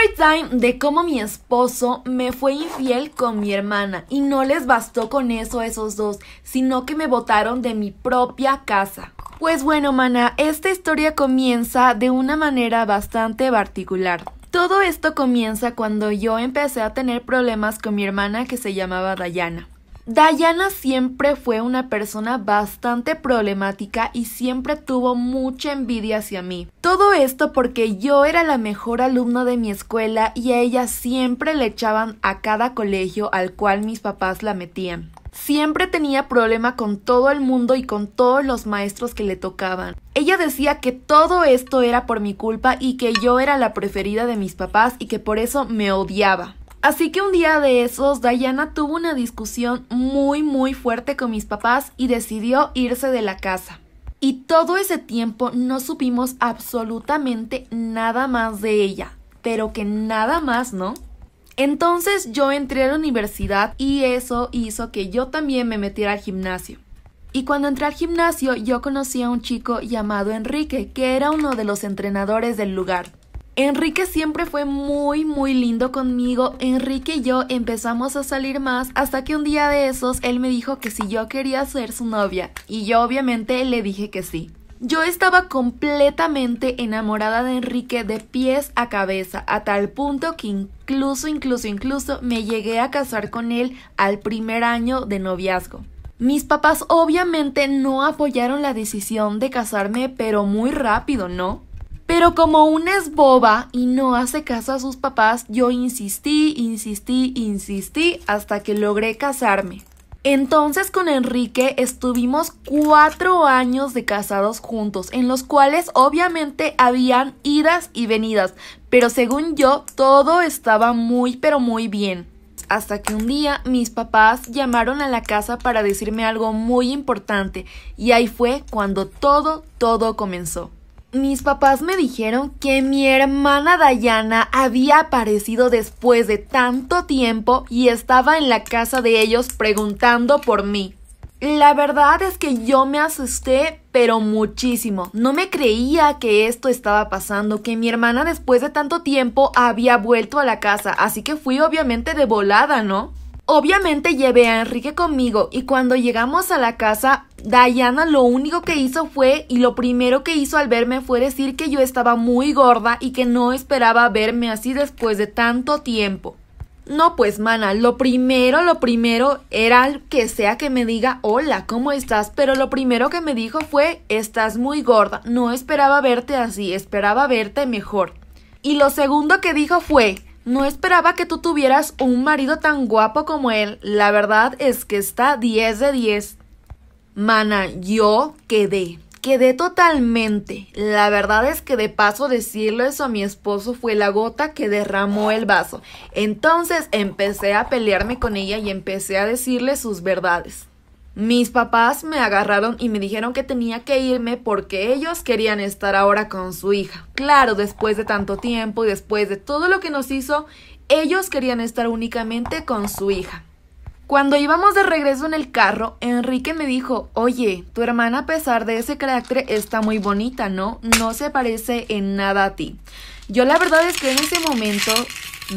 Story time de cómo mi esposo me fue infiel con mi hermana y no les bastó con eso a esos dos, sino que me botaron de mi propia casa. Pues bueno, mana, esta historia comienza de una manera bastante particular. Todo esto comienza cuando yo empecé a tener problemas con mi hermana que se llamaba Dayana. Dayana siempre fue una persona bastante problemática y siempre tuvo mucha envidia hacia mí. Todo esto porque yo era la mejor alumna de mi escuela y a ella siempre le echaban a cada colegio al cual mis papás la metían. Siempre tenía problema con todo el mundo y con todos los maestros que le tocaban. Ella decía que todo esto era por mi culpa y que yo era la preferida de mis papás y que por eso me odiaba. Así que un día de esos, Dayana tuvo una discusión muy fuerte con mis papás y decidió irse de la casa. Y todo ese tiempo no supimos absolutamente nada más de ella, pero que nada más, ¿no? Entonces yo entré a la universidad y eso hizo que yo también me metiera al gimnasio. Y cuando entré al gimnasio yo conocí a un chico llamado Enrique, que era uno de los entrenadores del lugar. Enrique siempre fue muy lindo conmigo. Enrique y yo empezamos a salir más hasta que un día de esos él me dijo que si yo quería ser su novia y yo obviamente le dije que sí. Yo estaba completamente enamorada de Enrique de pies a cabeza, a tal punto que incluso me llegué a casar con él al primer año de noviazgo. Mis papás obviamente no apoyaron la decisión de casarme, pero muy rápido, ¿no? Pero como una es boba y no hace caso a sus papás, yo insistí hasta que logré casarme. Entonces con Enrique estuvimos 4 años de casados juntos, en los cuales obviamente habían idas y venidas, pero según yo todo estaba muy bien. Hasta que un día mis papás llamaron a la casa para decirme algo muy importante y ahí fue cuando todo comenzó. Mis papás me dijeron que mi hermana Dayana había aparecido después de tanto tiempo y estaba en la casa de ellos preguntando por mí. La verdad es que yo me asusté, pero muchísimo. No me creía que esto estaba pasando, que mi hermana después de tanto tiempo había vuelto a la casa, así que fui obviamente de volada, ¿no? Obviamente llevé a Enrique conmigo y cuando llegamos a la casa, Dayana lo único que hizo fue y lo primero que hizo al verme fue decir que yo estaba muy gorda y que no esperaba verme así después de tanto tiempo. No pues mana, lo primero era que sea que me diga hola, ¿cómo estás? Pero lo primero que me dijo fue estás muy gorda, no esperaba verte así, esperaba verte mejor. Y lo segundo que dijo fue no esperaba que tú tuvieras un marido tan guapo como él. La verdad es que está 10 de 10. Mana, yo quedé totalmente. La verdad es que de paso decirle eso a mi esposo fue la gota que derramó el vaso. Entonces empecé a pelearme con ella y empecé a decirle sus verdades. Mis papás me agarraron y me dijeron que tenía que irme porque ellos querían estar ahora con su hija. Claro, después de tanto tiempo y después de todo lo que nos hizo, ellos querían estar únicamente con su hija. Cuando íbamos de regreso en el carro, Enrique me dijo, oye, tu hermana a pesar de ese carácter está muy bonita, ¿no? No se parece en nada a ti. Yo la verdad es que en ese momento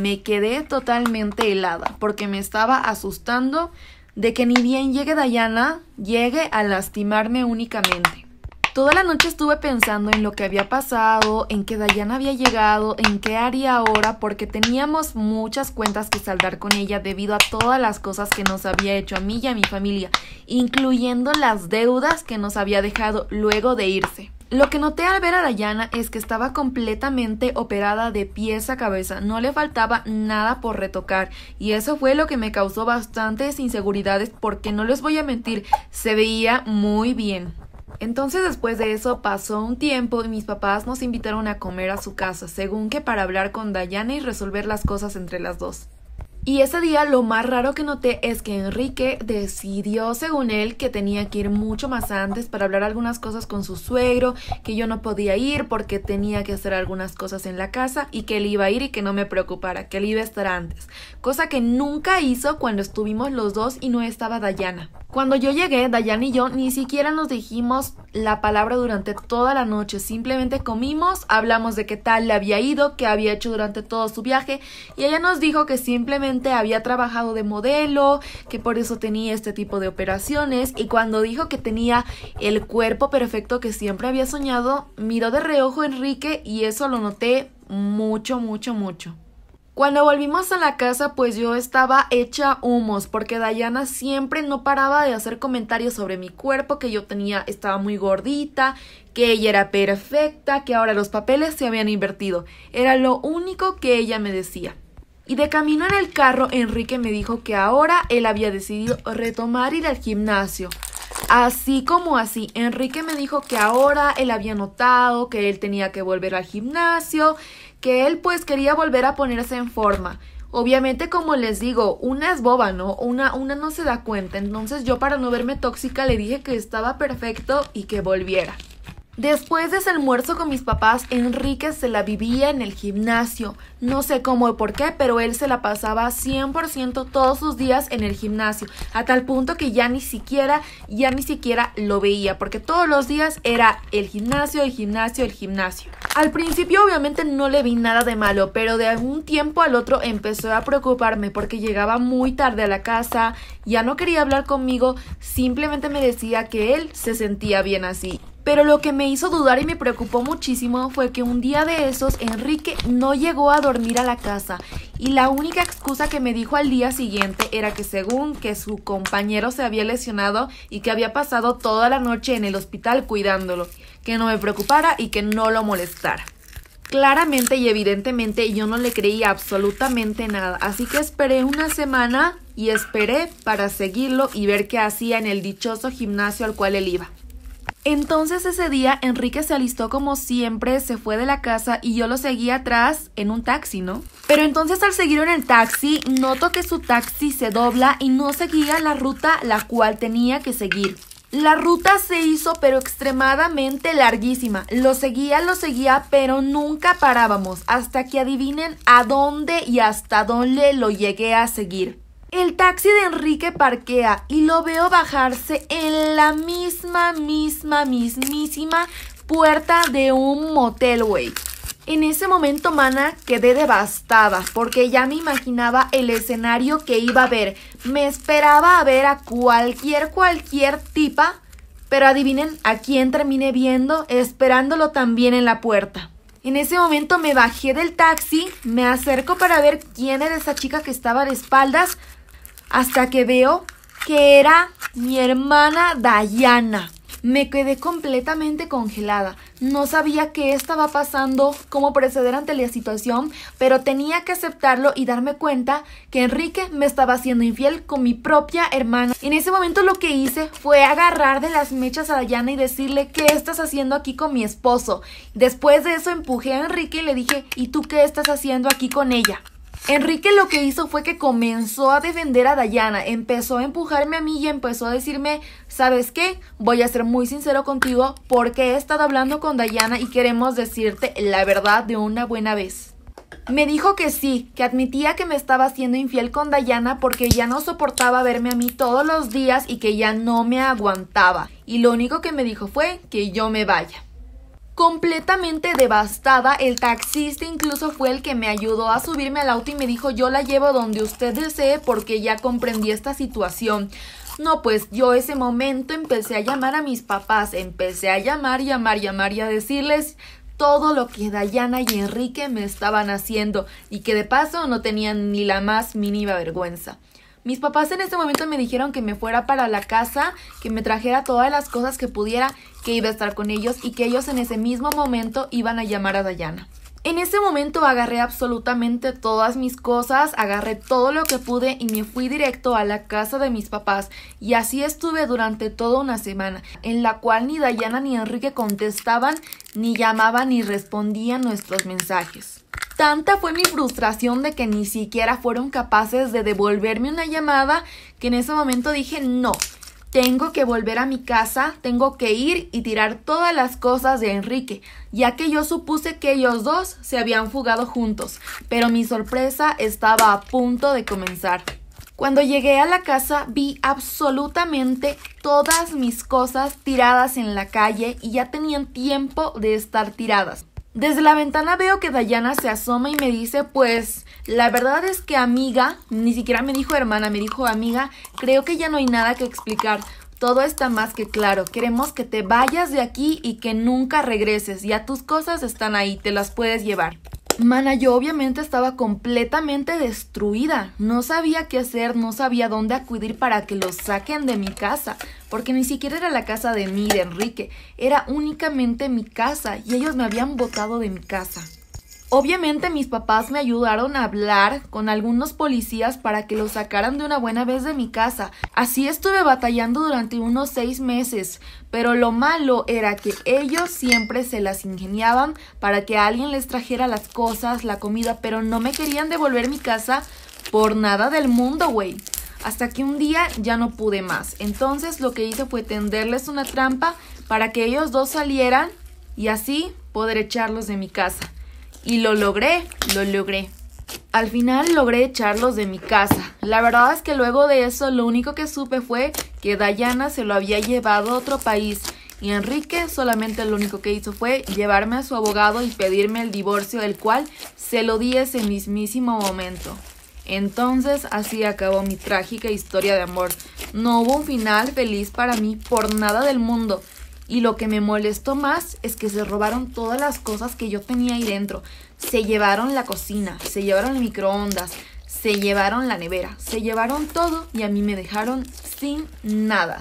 me quedé totalmente helada porque me estaba asustando de que ni bien llegue Dayana, llegue a lastimarme únicamente. Toda la noche estuve pensando en lo que había pasado, en que Dayana había llegado, en qué haría ahora, porque teníamos muchas cuentas que saldar con ella debido a todas las cosas que nos había hecho a mí y a mi familia, incluyendo las deudas que nos había dejado luego de irse. Lo que noté al ver a Dayana es que estaba completamente operada de pies a cabeza, no le faltaba nada por retocar y eso fue lo que me causó bastantes inseguridades porque no les voy a mentir, se veía muy bien. Entonces después de eso pasó un tiempo y mis papás nos invitaron a comer a su casa, según que para hablar con Dayana y resolver las cosas entre las dos. Y ese día lo más raro que noté es que Enrique decidió, según él, que tenía que ir mucho más antes para hablar algunas cosas con su suegro, que yo no podía ir porque tenía que hacer algunas cosas en la casa y que él iba a ir y que no me preocupara, que él iba a estar antes. Cosa que nunca hizo cuando estuvimos los dos y no estaba Dayana. Cuando yo llegué, Dayana y yo ni siquiera nos dijimos la palabra durante toda la noche. Simplemente comimos, hablamos de qué tal le había ido, qué había hecho durante todo su viaje, y ella nos dijo que simplemente había trabajado de modelo, que por eso tenía este tipo de operaciones, y cuando dijo que tenía el cuerpo perfecto que siempre había soñado, miró de reojo a Enrique y eso lo noté mucho. Cuando volvimos a la casa, pues yo estaba hecha humos, porque Dayana siempre no paraba de hacer comentarios sobre mi cuerpo, que estaba muy gordita, que ella era perfecta, que ahora los papeles se habían invertido. Era lo único que ella me decía. Y de camino en el carro, Enrique me dijo que ahora él había decidido retomar ir al gimnasio. Así como así, Enrique me dijo que ahora él había notado que él tenía que volver al gimnasio, que él pues quería volver a ponerse en forma. Obviamente, como les digo, una es boba, ¿no? Una no se da cuenta. Entonces yo, para no verme tóxica, le dije que estaba perfecto y que volviera. Después de ese almuerzo con mis papás, Enrique se la vivía en el gimnasio. No sé cómo o por qué, pero él se la pasaba 100% todos sus días en el gimnasio, a tal punto que ya ni siquiera lo veía, porque todos los días era el gimnasio. Al principio obviamente no le vi nada de malo, pero de un tiempo al otro empezó a preocuparme porque llegaba muy tarde a la casa, ya no quería hablar conmigo, simplemente me decía que él se sentía bien así. Pero lo que me hizo dudar y me preocupó muchísimo fue que un día de esos Enrique no llegó a dormir a la casa, y la única excusa que me dijo al día siguiente era que según que su compañero se había lesionado y que había pasado toda la noche en el hospital cuidándolo, que no me preocupara y que no lo molestara. Claramente y evidentemente yo no le creía absolutamente nada, así que esperé una semana y esperé para seguirlo y ver qué hacía en el dichoso gimnasio al cual él iba. Entonces ese día Enrique se alistó como siempre, se fue de la casa y yo lo seguí atrás en un taxi, ¿no? Pero entonces al seguirlo en el taxi, noto que su taxi se dobla y no seguía la ruta la cual tenía que seguir. La ruta se hizo pero extremadamente larguísima. Lo seguía, pero nunca parábamos, hasta que adivinen a dónde y hasta dónde lo llegué a seguir. El taxi de Enrique parquea y lo veo bajarse en la mismísima puerta de un motel, güey. En ese momento, mana, quedé devastada porque ya me imaginaba el escenario que iba a ver. Me esperaba a ver a cualquier tipa, pero adivinen a quién terminé viendo, esperándolo también en la puerta. En ese momento me bajé del taxi, me acerco para ver quién era esa chica que estaba de espaldas, hasta que veo que era mi hermana Dayana. Me quedé completamente congelada. No sabía qué estaba pasando, cómo proceder ante la situación, pero tenía que aceptarlo y darme cuenta que Enrique me estaba haciendo infiel con mi propia hermana. En ese momento lo que hice fue agarrar de las mechas a Dayana y decirle: ¿qué estás haciendo aquí con mi esposo? Después de eso empujé a Enrique y le dije: ¿y tú qué estás haciendo aquí con ella? Enrique lo que hizo fue que comenzó a defender a Dayana, empezó a empujarme a mí y empezó a decirme: ¿sabes qué? Voy a ser muy sincero contigo porque he estado hablando con Dayana y queremos decirte la verdad de una buena vez. Me dijo que sí, que admitía que me estaba haciendo infiel con Dayana porque ya no soportaba verme a mí todos los días y que ya no me aguantaba. Y lo único que me dijo fue que yo me vaya. Completamente devastada, el taxista incluso fue el que me ayudó a subirme al auto y me dijo: yo la llevo donde usted desee porque ya comprendí esta situación. No, pues yo ese momento empecé a llamar a mis papás, empecé a llamar y a decirles todo lo que Dayana y Enrique me estaban haciendo y que de paso no tenían ni la más mínima vergüenza. Mis papás en ese momento me dijeron que me fuera para la casa, que me trajera todas las cosas que pudiera, que iba a estar con ellos y que ellos en ese mismo momento iban a llamar a Dayana. En ese momento agarré absolutamente todas mis cosas, agarré todo lo que pude y me fui directo a la casa de mis papás. Y así estuve durante toda una semana, en la cual ni Dayana ni Enrique contestaban, ni llamaban, ni respondían nuestros mensajes. Tanta fue mi frustración de que ni siquiera fueron capaces de devolverme una llamada que en ese momento dije: no, tengo que volver a mi casa, tengo que ir y tirar todas las cosas de Enrique, ya que yo supuse que ellos dos se habían fugado juntos, pero mi sorpresa estaba a punto de comenzar. Cuando llegué a la casa vi absolutamente todas mis cosas tiradas en la calle y ya tenían tiempo de estar tiradas. Desde la ventana veo que Dayana se asoma y me dice, pues, la verdad es que amiga, ni siquiera me dijo hermana, me dijo amiga, creo que ya no hay nada que explicar. Todo está más que claro. Queremos que te vayas de aquí y que nunca regreses. Ya tus cosas están ahí, te las puedes llevar. Mana, yo obviamente estaba completamente destruida. No sabía qué hacer, no sabía dónde acudir para que los saquen de mi casa. Porque ni siquiera era la casa de mí, de Enrique. Era únicamente mi casa y ellos me habían botado de mi casa. Obviamente mis papás me ayudaron a hablar con algunos policías para que los sacaran de una buena vez de mi casa. Así estuve batallando durante unos 6 meses, pero lo malo era que ellos siempre se las ingeniaban para que alguien les trajera las cosas, la comida, pero no me querían devolver mi casa por nada del mundo, güey. Hasta que un día ya no pude más. Entonces lo que hice fue tenderles una trampa para que ellos dos salieran y así poder echarlos de mi casa. Y lo logré. Al final logré echarlos de mi casa. La verdad es que luego de eso lo único que supe fue que Dayana se lo había llevado a otro país y Enrique solamente lo único que hizo fue llevarme a su abogado y pedirme el divorcio, el cual se lo di ese mismísimo momento. Entonces así acabó mi trágica historia de amor. No hubo un final feliz para mí por nada del mundo. Y lo que me molestó más es que se robaron todas las cosas que yo tenía ahí dentro. Se llevaron la cocina, se llevaron el microondas, se llevaron la nevera, se llevaron todo y a mí me dejaron sin nada.